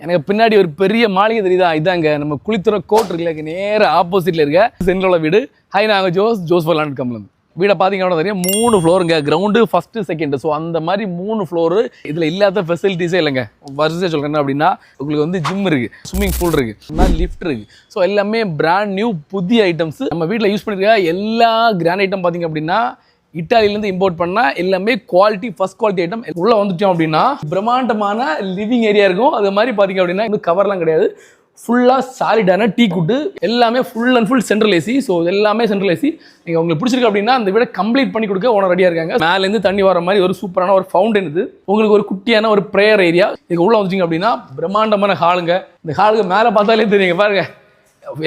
எனக்கு பின்னாடி ஒரு பெரிய மாளிகை தெரியுதா, இதாங்க நம்ம குளித்துறை கோட் இருக்குல்ல, நேர ஆப்போசிட்ல இருக்க சென்ட்ரல் வீடு. ஹை, நாங்கள் ஜோஸ் ஃபார் லேண்ட் கம்பெனி. வீடை பார்த்தீங்கன்னா தெரியும், 3 ஃப்ளோருங்க. Ground first second. ஸோ அந்த மாதிரி 3 ஃப்ளோரு. இதில் இல்லாத ஃபெசிலிட்டிஸே இல்லைங்க. வரிசையாக சொல்கிறேன் அப்படின்னா, உங்களுக்கு வந்து ஜிம் இருக்குது, ஸ்விம்மிங் பூல் இருக்குது, லிஃப்ட் இருக்குது. ஸோ எல்லாமே பிராண்ட் நியூ புதிய ஐட்டம்ஸ். நம்ம வீட்டில் யூஸ் பண்ணியிருக்க எல்லா கிராண்ட் ஐட்டம் பார்த்தீங்க அப்படின்னா இட்டாலியிலேருந்து இம்போர்ட் பண்ணால் எல்லாமே குவாலிட்டி, ஃபர்ஸ்ட் குவாலிட்டி ஐட்டம். உள்ளே வந்துட்டோம் அப்படின்னா பிரம்மாண்டமான லிவிங் ஏரியா இருக்கும். அது மாதிரி பார்த்தீங்க அப்படின்னா இன்னும் கவர்லாம் கிடையாது. ஃபுல்லாக சாலிடான டீ குட்டு, எல்லாமே full and full central AC. So எல்லாமே சென்ட்ரல் ஏசி. நீங்கள் உங்களுக்கு பிடிச்சிருக்கு அப்படின்னா அந்த வீடை கம்ப்ளீட் பண்ணி கொடுக்க ஓனர் ரெடியாக இருக்காங்க. மேலேருந்து தண்ணி வர மாதிரி ஒரு சூப்பரான ஒரு ஃபவுண்டன் இது. உங்களுக்கு ஒரு குட்டியான ஒரு ப்ரேயர் ஏரியா. இதுக்கு உள்ளே வந்துச்சிங்க அப்படின்னா பிரம்மாண்டமான ஹாலுங்க. இந்த ஹாலுக்கு மேலே பார்த்தாலே தெரியுங்க, பாருங்க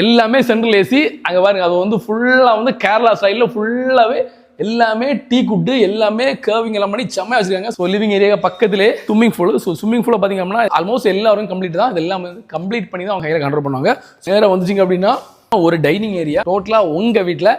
எல்லாமே சென்ட்ரல் ஏசி. அங்கே பாருங்க, அது வந்து ஃபுல்லாக வந்து கேரளா ஸ்டைலில் ஃபுல்லாகவே எல்லாமே டீ குட்டு, எல்லாமே கர்விங் எல்லாம் பண்ணி செம்மையாக வச்சிருக்காங்க. ஸோ லிவிங் ஏரியா பக்கத்திலே ஸ்விம்மிங் பூல். ஸோ ஸ்விம்மிங் பூலை பார்த்தீங்க அப்படின்னா ஆல்மோஸ்ட் எல்லாரும் கம்ப்ளீட் தான். இதெல்லாம் கம்ப்ளீட் பண்ணி தான் அவங்க கையில் கண்ட்ரோல் பண்ணுவாங்க. நேராக வந்துச்சிங்க அப்படின்னா ஒரு டைனிங் ஏரியா. டோட்டலாக உங்கள் வீட்டில்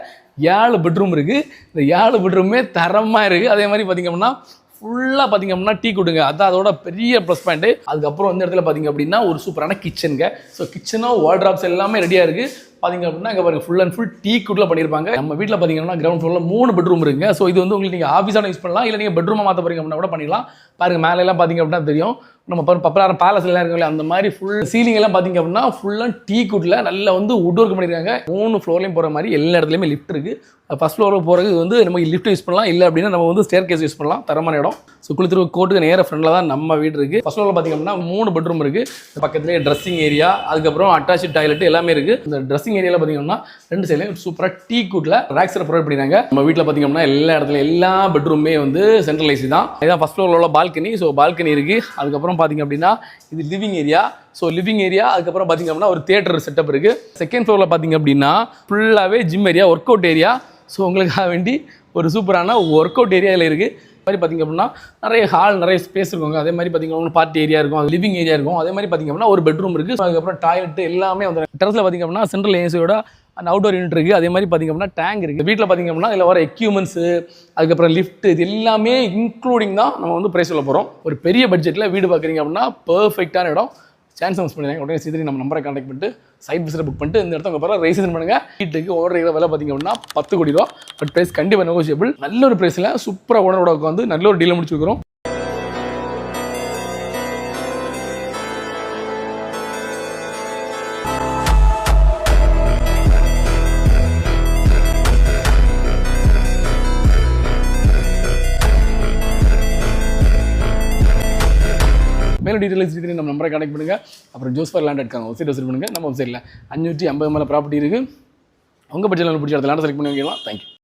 7 பெட்ரூம் இருக்குது. இந்த 7 பெட்ரூமே தரமாக இருக்குது. அதே மாதிரி பார்த்தீங்க அப்படின்னா ஃபுல்லாக பார்த்தீங்க அப்படின்னா டீ குடுங்க, அதான் அதோட பெரிய ப்ளஸ் பாயிண்ட். அதுக்கப்புறம் இந்த இடத்துல பார்த்தீங்க அப்படின்னா ஒரு சூப்பரான கிச்சனுங்க. ஸோ கிச்சனும் வார்ட்ராப்ஸ் எல்லாமே ரெடியாக இருக்குது. பார்த்தீங்க அப்படின்னா இங்கே பாருங்க, ஃபுல் அண்ட் ஃபுல் டீ குட்டில் பண்ணியிருப்பாங்க. நம்ம வீட்டில் பார்த்தீங்கன்னா கிரவுண்ட் ஃப்ளோரில் 3 பெட்ரூம் இருக்குங்க. ஸோ இது வந்து உங்களுக்கு நீங்கள் ஆஃபீஸான யூஸ் பண்ணலாம், இல்லை நீங்கள் பெட்ரூமாக மாற்ற போறீங்க அப்படின்னா கூட பண்ணிடலாம். பாருங்க மேலெல்லாம் பார்த்தீங்க அப்படின்னா தெரியும், நம்ம பப்பராரம் பேலஸ் எல்லாம் இருக்குல்ல, அந்த மாதிரி ஃபுல் சீலிங் எல்லாம் பார்த்தீங்க அப்படின்னா ஃபுல்லாக டீ குட்டில் நல்லா வந்து வுட் ஒர்க் பண்ணியிருக்காங்க. 3 ஃப்ளோர்லையும் போகிற மாதிரி எல்லா இடத்துலையுமே லிஃப்ட் இருக்குது. ஃபர்ஸ்ட் ஃப்ளோருக்கு போகிறது வந்து நம்ம லிஃப்ட் யூஸ் பண்ணலாம், இல்லை அப்படின்னா நம்ம வந்து ஸ்டேர் கேஸ் யூஸ் பண்ணலாம். தரமான இடம். ஸோ குளித்துறை கோட்டுக்கு நேர ஃப்ரெண்டில் தான் நம்ம வீடு இருக்குது. ஃபர்ஸ்ட் ஃப்ளோரில் பார்த்தீங்க அப்படின்னா 3 பெட்ரூம் இருக்குது. பக்கத்துலேயே ட்ரெஸ்ஸிங் ஏரியா, அதுக்கப்புறம் அட்டாச் டாய்லெட் எல்லாமே இருக்குது. இந்த ட்ரெஸ்ஸிங் ஏரியாவில் பார்த்தீங்கன்னா 2 சைட்லையும் சூப்பராக டீ குட்டில் ரேக்ஸை ப்ரொவைட் பண்ணிடுறாங்க. நம்ம வீட்டில் பார்த்தீங்க அப்படின்னா எல்லா இடத்துல எல்லா பெட்ரூமே வந்து சென்ட்ரல் ஏசி தான். இதான் ஃபர்ஸ்ட் ஃப்ளோரில் உள்ள பால்கனி. ஸோ பால்கனி இருக்குது. அதுக்கப்புறம் பார்த்தீங்க அப்படின்னா இது living area. So living area, அதுக்கப்புறம் பார்த்தீங்க அப்படின்னா ஒரு தியேட்டர் செட்டப் இருக்குது. செகண்ட் ஃப்ளோரில் பார்த்தீங்க அப்படின்னா ஃபுல்லாகவே gym area, workout area. So உங்களுக்காக வேண்டி ஒரு சூப்பரான ஒர்க் அவுட் ஏரியாவில் இருக்குது. மாதிரி பார்த்திங்க அப்படின்னா நிறைய ஹால், நிறைய ஸ்பேஸ் இருக்குங்க. அதே மாதிரி பார்த்திங்க அப்படின்னா பார்ட்டி ஏரியா இருக்கும், அது லிவிங் ஏரியா இருக்கும். அதே மாதிரி பார்த்திங்க அப்படின்னா ஒரு பெட்ரூம் இருக்குது. அதுக்கப்புறம் டாய்லெட் எல்லாமே வந்து டெரஸில் பார்த்திங்க அப்படின்னா சென்ட்ரல் ஏசியோட அந்த அவுட்டோர் யூனிட் இருக்குது. அதே மாதிரி பார்த்திங்க அப்படின்னா டேங்க் இருக்குது. வீட்டில் பார்த்திங்க அப்படின்னா இதில் வர எக்யூப்மெண்ட்ஸு, அதுக்கப்புறம் லிஃப்ட், இது எல்லாமே இன்க்ளூடிங் தான் நம்ம வந்து ப்ரைஸ் சொல்ல போகிறோம். ஒரு பெரிய பட்ஜெட்டில் வீடு பார்க்குறீங்க அப்படின்னா பர்ஃபெக்டான இடம். சான்ஸ் மிஸ் பண்ணிடுங்க. உடனே சீக்கிரம் நம்ம நம்பரை கான்டாக்ட் பண்ணிட்டு சைட் விசிட் புக் பண்ணிட்டு இந்த இடத்த பிறகு ரெஜிஸ்ட்ரேஷன் பண்ணுங்கள். வீட்டுக்கு ஓடுற விலை பார்த்திங்க அப்படின்னா 10 கோடி ரூபா. பட் ப்ரைஸ் கண்டிப்பாக நெகோஷியபிள். நல்ல ஒரு ப்ரைஸில் சூப்பராக ஓனரோட உட்காந்து நல்ல ஒரு டீலை முடிச்சுக்கிறோம். மேலும் டீட்டெயில்ஸ் நம்ம நம்பரை கான்டாக்ட் பண்ணுங்கள். அப்புறம் ஜோஸ் ஃபார் லேண்ட் இருக்காங்க, வெப்சைட் விசிட் பண்ணுங்கள். நம்ம வெப்சைட்டில் 550 மேலே ப்ராப்பர்ட்டி இருக்குது. உங்கள் பட்ஜெட்டில் பிடிச்ச இடத்துல லேண்ட் செலக்ட் பண்ணி வைக்கலாம். தேங்க்யூ.